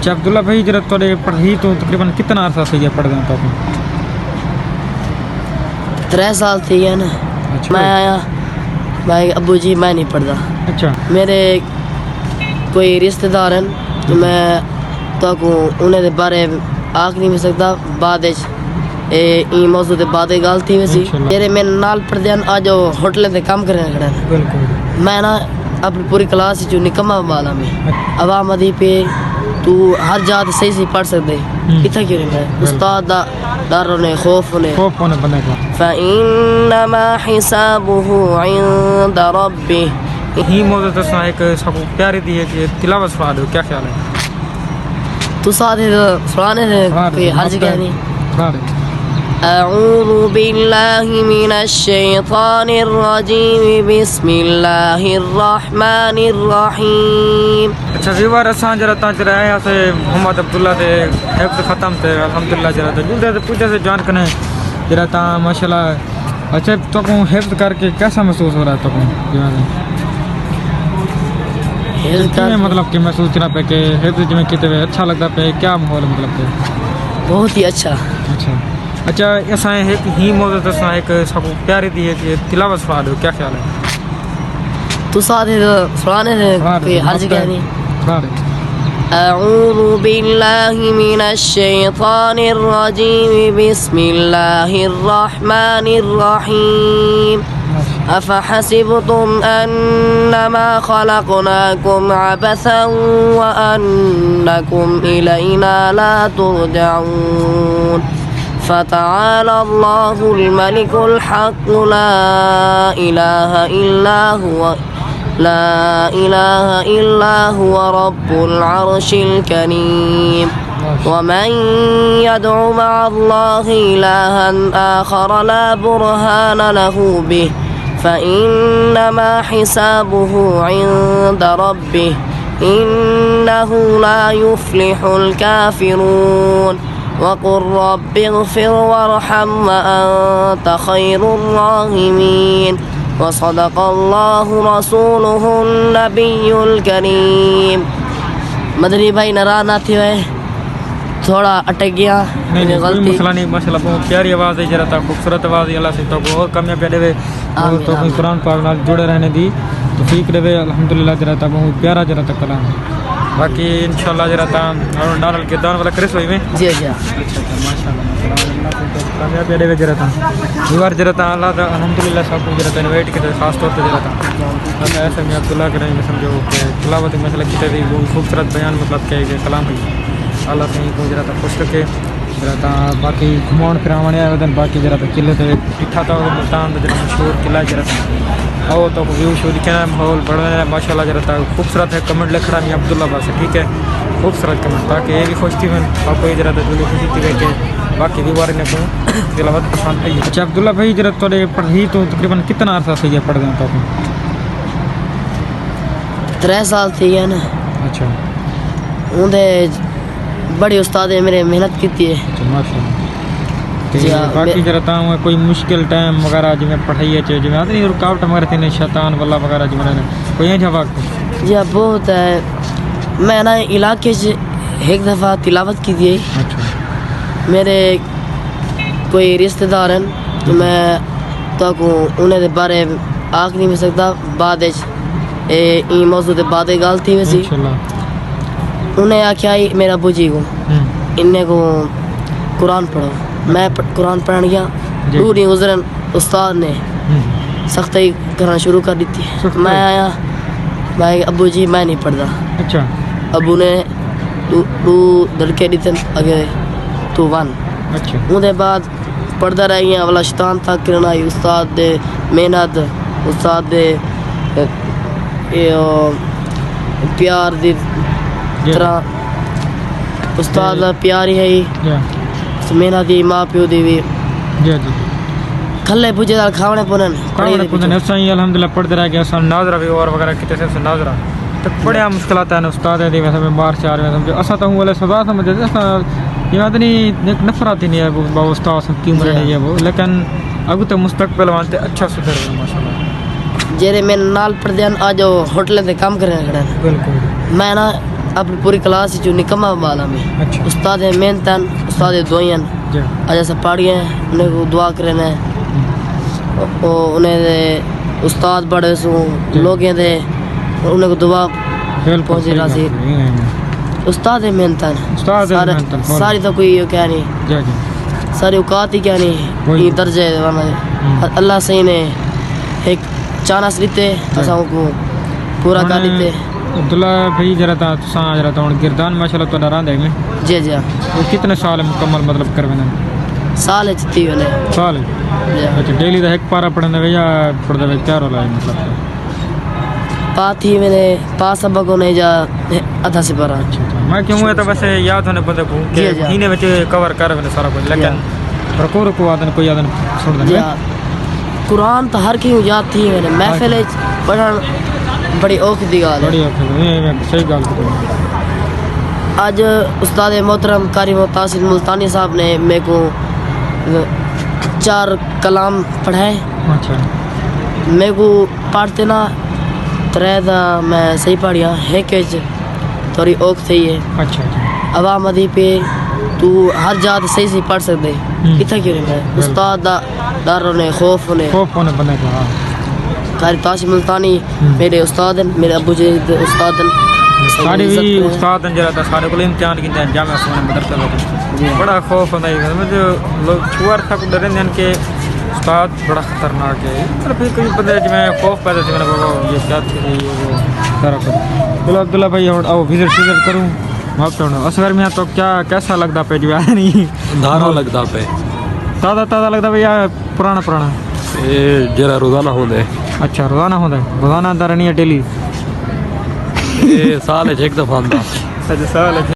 اچھا عبداللہ بھائی جرا تھوڑے پڑھی تو تقریباً کتنا عرصہ سے یہ پڑھ گئے تو 3 سال تھی ہے نا. اچھا میں آیا بھائی ابو جی میں نہیں پڑھتا. اچھا میرے کوئی رشتہ دار ہیں تو میں تو انہیں دے بارے آکھ نہیں سکتا. بعد این موضوع دے بعد گل تھی ویسی میرے میں نال پڑھ دین آج ہوٹلیں دے کام کرنے کھڑے ہیں. بالکل میں نا اپنی پوری کلاس جو نکما والا میں عوام ادھی پہ تو ہر جات صحیح پڑھ سکتے اتنا کیوں نہیں ہے استاد دا ڈر ہونے خوف ہونے بندے کا. فَإِنَّمَا حِسَابُهُ عِنْدَ رَبِّهِ. ہی موضوع تو ایک سب کو پیاری دی ہے کہ تلاوت سنا دو, کیا خیال ہے؟ تو ساتھ سنانے سے کوئی حرج کیا نہیں. اعوذ باللہ من الشیطان الرجیم بسم اللہ الرحمن الرحیم. اچھا ویوار اساں جرا تا جرا ہے سے محمد عبداللہ دے حفظ ختم تے الحمدللہ جرا تے جلدے پوچھے سے جان کنے جرا تا ماشاءاللہ. اچھا تو کو حفظ کر کے کیسا محسوس ہو رہا ہے تو کو مطلب کہ محسوس کرنا پہ کہ حفظ جو کیتے ہوئے اچھا لگتا پہ کیا ماحول مطلب کہ بہت ہی اچھا. اچھا اچھا اساں ایک ہی موضوع تو ایک سب کو پیاری دی ہے کہ تلاوت سنا دو, کیا خیال ہے؟ تو ساتھ سنانے سے کوئی حرج کیا نہیں. اعوذ باللہ من الشیطان الرجیم بسم اللہ الرحمن الرحیم. افحسبتم انما خلقناکم عبثا وانکم الینا لا ترجعون. فتعالى الله الملك الحق لا إله إلا هو رب العرش الكريم. ومن يدع مع الله إلها آخر لا برهان له به فإنما حسابه عند ربه إنه لا يفلح الكافرون. وقل رب اغفر وارحم وأنت خير الراحمين. وصدق الله رسوله النبي الكريم. مدنی بھائی ناراض نہ تھی ہوئے تھوڑا اٹک گیا. نہیں غلطی مسئلہ نہیں ماشاءاللہ بہت پیاری آواز ہے جرا تا خوبصورت آواز ہے. اللہ سے تو اور کامیابی دے اور تو قرآن پاک نال جڑے رہنے دی توفیق دے الحمدللہ. جرا تا بہت پیارا جرا تا کلام. باقی انشاءاللہ جرا تا ڈارل کے دان والا کرس ہوئی میں جی جی ماشاءاللہ کامیابی دے جرا تا دیوار جرا تا اللہ تا الحمدللہ سب کو جرا تا انوائٹ کے خاص طور پہ جرا تا ایسے میں عبداللہ کریں میں سمجھو کہ تلاوت مسئلہ کیتے بھی بہت خوبصورت بیان مطلب کہ کلام ہے. اللہ سے کو جرا تا خوش رکھے جرا تا. باقی گھماؤ پھراؤ آیا ودن باقی جرا تا قلعے تے اٹھا تا ملتان جرا مشہور قلعہ جرا تا او تو ویو شو دکھنا ماحول بڑھنا ہے ماشاءاللہ. جرا تا خوبصورت ہے. کمنٹ لکھنا میں عبداللہ بس ٹھیک ہے خوبصورت کمنٹ تاکہ یہ بھی خوش تھی میں آپ کو جرا تا جو خوشی تھی کہ باقی بھی بارے نے کو تلاوت پسند آئی. اچھا عبداللہ بھائی جرا تھوڑے پڑھی تو تقریباً کتنا عرصہ سے یہ پڑھ گئے تو 3 سال تھی ہے نا. اچھا اندے بڑے استاد میرے محنت کی ہے. باقی جرا تا کوئی مشکل ٹائم وغیرہ جو میں پڑھائی ہے جو میں نہیں رکاوٹ وغیرہ تھی شیطان واللہ وغیرہ جو میں کوئی جواب جی بہت ہے. میں نا علاقے سے ایک دفعہ تلاوت کی تھی. میرے کوئی رشتہ دار ہیں تو میں تو انہیں دے بارے آکھ نہیں سکتا. بعد این موضوع دے بعد گل تھی ویسی انہیں آخیا میرا ابو جی کو انہیں کو قرآن پڑھو. میں قرآن پڑھن گیا 2 دن گزرن استاد نے سختی کرنا شروع کر دیتی. میں آیا بھائی ابو جی میں نہیں پڑھتا. اچھا ابو نے 2 دڑکے دیتے اگے تو 1. اچھا اندے بعد پڑھتا رہ گیا. والا شیطان تک کرنا آئی استاد دے محنت استاد دے پیار دی طرح استاد پیار ہی ہے محنت دی ماں پیو دی بھی جی جی کھلے پوجے دار کھاونے پونن صحیح الحمدللہ پڑھتے رہ گیا. سن ناظرہ بھی اور وغیرہ کتے سے ناظرہ تو بڑے مشکلات ہیں استاد دی ویسے میں مار چار میں سمجھو اسا تو والے سزا سمجھتے یہ بات نہیں ایک نفرت ہی نہیں ہے وہ استاد کی عمر نہیں ہے وہ لیکن اگو تو مستقبل وانتے اچھا سدھر رہے ماشاءاللہ. جیرے میں نال پردیان آج ہوٹلیں دے کام کرنے کھڑے ہیں. بالکل میں نا اپنی پوری کلاس جو نکما بالا میں اچھا استاد محنتن استاد دوئین جی ایسا پڑھی ہیں انہیں کو دعا کرنا ہے انہیں استاد بڑے سو لوگ دے انہیں کو دعا بالکل پہنچی راضی استاد محنتن استاد محنتن ساری تو کوئی یہ کیا نہیں جی جی ساری اوقات ہی کیا نہیں وہی۔ یہ درجے اللہ صحیح نے ایک چانس دیتے اساں کو پورا کر دیتے عبداللہ بھائی جرا تا تساں جرا تا ہن گردان ماشاءاللہ تو راندے میں جی جی وہ کتنے سال مکمل مطلب کر ویندے سال چتی ہونے سال اچھا ڈیلی دا ایک پارا پڑھن دے یا پڑھ دے چاروں لائے مطلب پات ہی میں نے پاس سبق ہونے جا ادھا سے پڑھا میں کیوں ہے تو ویسے یاد ہونے پتہ کو کہ جی، جی۔ مہینے وچ کور کر ویندے سارا کچھ لیکن رکو آدن کوئی آدن چھوڑ دیں جی قرآن تو ہر کیوں یاد تھی میں نے محفل پڑھن بڑی اوکھ دی گال بڑی اوکھ صحیح گل کی آج استاد محترم قاری تحسین ملتانی صاحب نے میرے کو 4 کلام پڑھائے اچھا میرے کو پڑھتے نا ترے دا میں صحیح پڑھیا ہے کہ تھوڑی اوکھ تھی ہے اچھا اچھا عوام ادھی پہ تو ہر جات صحیح پڑھ سکتے اتنا کیوں نہیں ہے استاد دا ڈر ہونے خوف ہونے بندے کو ہاں قاری تحسین ملتانی میرے استاد ہیں میرے ابو جی استاد ہیں سارے بھی استاد ہیں جرا تا سارے کو امتحان کیتے ہیں جامعہ سونے مدرسہ میں بڑا خوف ہوتا ہے مجھے لوگ چھوار تھا کو ڈرے ہیں کہ استاد بڑا خطرناک ہے مطلب کوئی بندے میں خوف پیدا تھی میں نے بابا یہ کیا تھی وہ سارا کچھ چلو عبداللہ بھائی آؤ وزٹ کروں وقت ہونا اصغر میں تو کیا کیسا لگتا پہ جو ہے نہیں دھارا لگتا پہ تازہ لگتا پہ یا پرانا یہ جرا روزانہ ہوندے اچھا روزانہ ہوتا ہے روزانہ اندر رہنی ہے ڈیلی یہ سال ایک دفعہ آندا اچھا سال